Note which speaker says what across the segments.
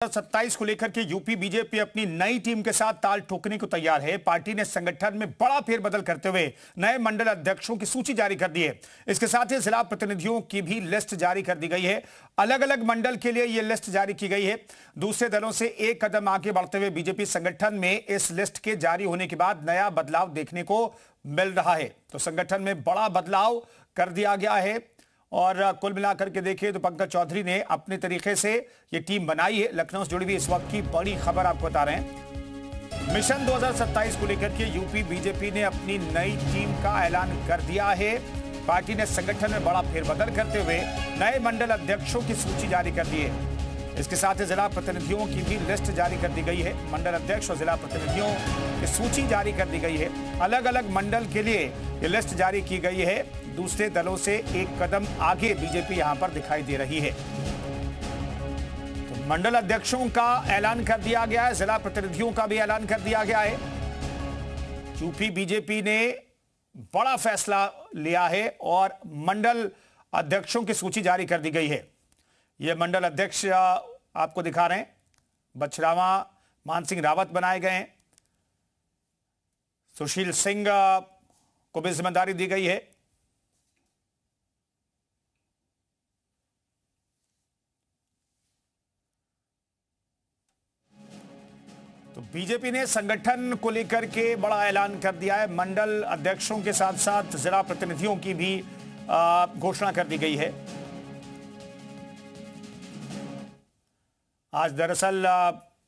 Speaker 1: 27 को लेकर के यूपी बीजेपी अपनी नई टीम के साथ ताल ठोकने को तैयार है। पार्टी ने संगठन में बड़ा फेरबदल करते हुए नए मंडल अध्यक्षों की सूची जारी कर दी है। इसके साथ ही जिला प्रतिनिधियों की भी लिस्ट जारी कर दी गई है। अलग अलग मंडल के लिए यह लिस्ट जारी की गई है। दूसरे दलों से एक कदम आगे बढ़ते हुए बीजेपी संगठन में इस लिस्ट के जारी होने के बाद नया बदलाव देखने को मिल रहा है। तो संगठन में बड़ा बदलाव कर दिया गया है और कुल मिलाकर के देखिए तो पंकज चौधरी ने अपने तरीके से ये टीम बनाई है। लखनऊ से जुड़ी हुई इस वक्त की बड़ी खबर आपको बता रहे हैं। मिशन 2027 को लेकर के यूपी बीजेपी ने अपनी नई टीम का ऐलान कर दिया है। पार्टी ने संगठन में बड़ा फेरबदल करते हुए नए मंडल अध्यक्षों की सूची जारी कर दी है। इसके साथ ही जिला प्रतिनिधियों की भी लिस्ट जारी कर दी गई है। मंडल अध्यक्ष और जिला प्रतिनिधियों की सूची जारी कर दी गई है। अलग अलग मंडल के लिए ये लिस्ट जारी की गई है। दूसरे दलों से एक कदम आगे बीजेपी यहां पर दिखाई दे रही है। तो मंडल अध्यक्षों का ऐलान कर दिया गया है, जिला प्रतिनिधियों का भी ऐलान कर दिया गया है। यूपी बीजेपी ने बड़ा फैसला लिया है और मंडल अध्यक्षों की सूची जारी कर दी गई है। यह मंडल अध्यक्ष आपको दिखा रहे हैं। बछरावा मान सिंह रावत बनाए गए हैं। सुशील सिंह को भी जिम्मेदारी दी गई है। तो बीजेपी ने संगठन को लेकर के बड़ा ऐलान कर दिया है। मंडल अध्यक्षों के साथ साथ जिला प्रतिनिधियों की भी घोषणा कर दी गई है। आज दरअसल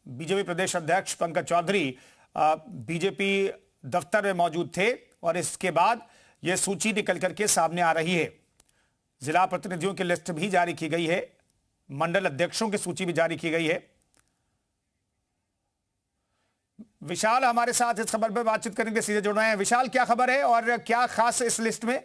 Speaker 1: बीजेपी प्रदेश अध्यक्ष पंकज चौधरी बीजेपी दफ्तर में मौजूद थे और इसके बाद यह सूची निकल करके सामने आ रही है। जिला प्रतिनिधियों की लिस्ट भी जारी की गई है। मंडल अध्यक्षों की सूची भी जारी की गई है। विशाल हमारे साथ इस खबर पर बातचीत करेंगे, सीधे जुड़ रहे हैं। विशाल, क्या खबर है और क्या खास इस लिस्ट में?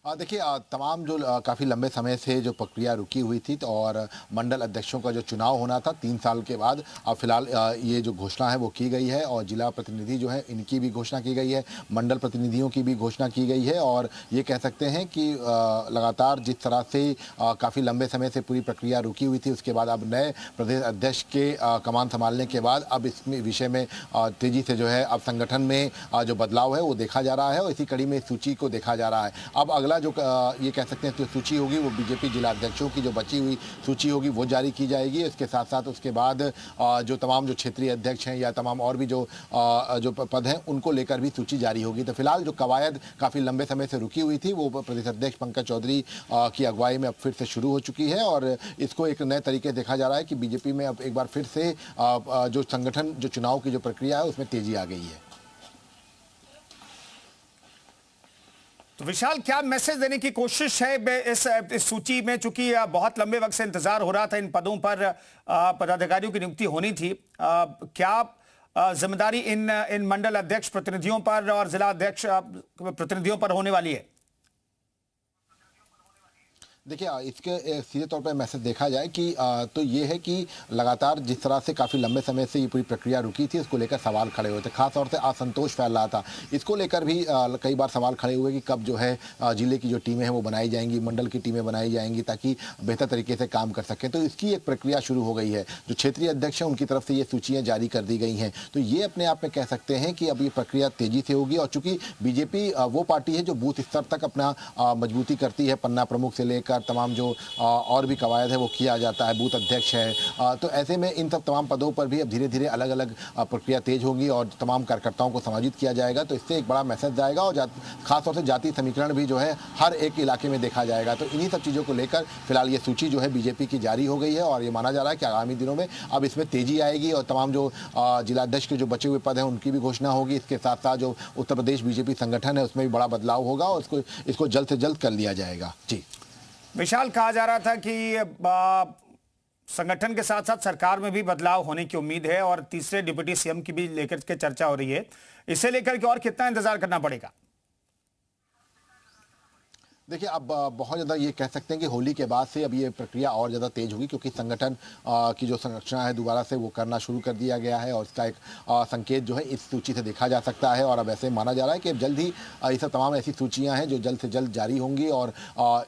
Speaker 2: देखिए, तमाम जो काफ़ी लंबे समय से जो प्रक्रिया रुकी हुई थी और मंडल अध्यक्षों का जो चुनाव होना था 3 साल के बाद, अब फिलहाल ये जो घोषणा है वो की गई है और जिला प्रतिनिधि जो है इनकी भी घोषणा की गई है, मंडल प्रतिनिधियों की भी घोषणा की गई है। और ये कह सकते हैं कि लगातार जिस तरह से काफ़ी लंबे समय से पूरी प्रक्रिया रुकी हुई थी, उसके बाद अब नए प्रदेश अध्यक्ष के कमान संभालने के बाद अब इस विषय में तेज़ी से जो है अब संगठन में जो बदलाव है वो देखा जा रहा है और इसी कड़ी में सूची को देखा जा रहा है। अब अगला जो ये कह सकते हैं जो सूची होगी वो बीजेपी जिला अध्यक्षों की जो बची हुई सूची होगी वो जारी की जाएगी। इसके साथ साथ उसके बाद जो तमाम जो क्षेत्रीय अध्यक्ष हैं या तमाम और भी जो पद हैं उनको लेकर भी सूची जारी होगी। तो फिलहाल जो कवायद काफ़ी लंबे समय से रुकी हुई थी वो प्रदेश अध्यक्ष पंकज चौधरी की अगुवाई में अब फिर से शुरू हो चुकी है और इसको एक नए तरीके देखा जा रहा है कि बीजेपी में अब एक बार फिर से जो संगठन जो चुनाव की जो प्रक्रिया है उसमें तेजी आ गई है।
Speaker 1: तो विशाल, क्या मैसेज देने की कोशिश है इस सूची में? चूंकि बहुत लंबे वक्त से इंतजार हो रहा था, इन पदों पर पदाधिकारियों की नियुक्ति होनी थी। क्या जिम्मेदारी इन मंडल अध्यक्ष प्रतिनिधियों पर और जिला अध्यक्ष प्रतिनिधियों पर होने वाली है?
Speaker 2: देखिए, इसके सीधे तौर पर मैसेज देखा जाए कि तो ये है कि लगातार जिस तरह से काफ़ी लंबे समय से ये पूरी प्रक्रिया रुकी थी उसको लेकर सवाल खड़े हुए थे, खास तौर से असंतोष फैल रहा था। इसको लेकर भी कई बार सवाल खड़े हुए कि कब जो है जिले की जो टीमें हैं वो बनाई जाएंगी, मंडल की टीमें बनाई जाएंगी ताकि बेहतर तरीके से काम कर सकें। तो इसकी एक प्रक्रिया शुरू हो गई है। जो क्षेत्रीय अध्यक्ष हैं उनकी तरफ से ये सूचियाँ जारी कर दी गई हैं। तो ये अपने आप में कह सकते हैं कि अब ये प्रक्रिया तेज़ी से होगी और चूँकि बीजेपी वो पार्टी है जो बूथ स्तर तक अपना मजबूती करती है, पन्ना प्रमुख से लेकर तमाम जो और भी कवायद है वो किया जाता है, बूथ अध्यक्ष है। तो ऐसे में इन सब तमाम पदों पर भी अब धीरे धीरे अलग अलग प्रक्रिया तेज होगी और तमाम कार्यकर्ताओं को समाजित किया जाएगा। तो इससे एक बड़ा मैसेज जाएगा और खासतौर से जाति समीकरण भी जो है हर एक इलाके में देखा जाएगा। तो इन्हीं सब चीज़ों को लेकर फिलहाल ये सूची जो है बीजेपी की जारी हो गई है और ये माना जा रहा है कि आगामी दिनों में अब इसमें तेजी आएगी और तमाम जो जिलाध्यक्ष के जो बचे हुए पद हैं उनकी भी घोषणा होगी। इसके साथ साथ जो उत्तर प्रदेश बीजेपी संगठन है उसमें भी बड़ा बदलाव होगा और इसको जल्द से जल्द कर लिया जाएगा। जी
Speaker 1: विशाल, कहा जा रहा था कि संगठन के साथ साथ सरकार में भी बदलाव होने की उम्मीद है और तीसरे डिप्टी सीएम की भी लेकर के चर्चा हो रही है। इसे लेकर के और कितना इंतजार करना पड़ेगा?
Speaker 2: देखिए, अब बहुत ज़्यादा ये कह सकते हैं कि होली के बाद से अब ये प्रक्रिया और ज़्यादा तेज होगी, क्योंकि संगठन की जो संरचना है दोबारा से वो करना शुरू कर दिया गया है और इसका एक संकेत जो है इस सूची से देखा जा सकता है। और अब ऐसे माना जा रहा है कि अब जल्द ही ये सब तमाम ऐसी सूचियां हैं जो जल्द से जल्द जारी होंगी और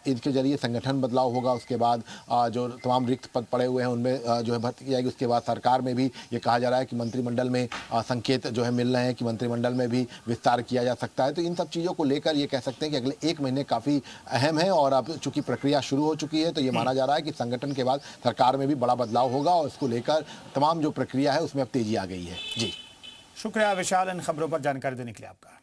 Speaker 2: इनके जरिए संगठन बदलाव होगा। उसके बाद जो तमाम रिक्त पद पड़े हुए हैं उनमें जो है भर्ती की जाएगी। उसके बाद सरकार में भी ये कहा जा रहा है कि मंत्रिमंडल में संकेत जो है मिल रहे हैं कि मंत्रिमंडल में भी विस्तार किया जा सकता है। तो इन सब चीज़ों को लेकर ये कह सकते हैं कि अगले 1 महीने काफ़ी अहम है और अब चूंकि प्रक्रिया शुरू हो चुकी है तो ये माना जा रहा है कि संगठन के बाद सरकार में भी बड़ा बदलाव होगा और इसको लेकर तमाम जो प्रक्रिया है उसमें अब तेजी आ गई है। जी
Speaker 1: शुक्रिया विशाल इन खबरों पर जानकारी देने के लिए आपका।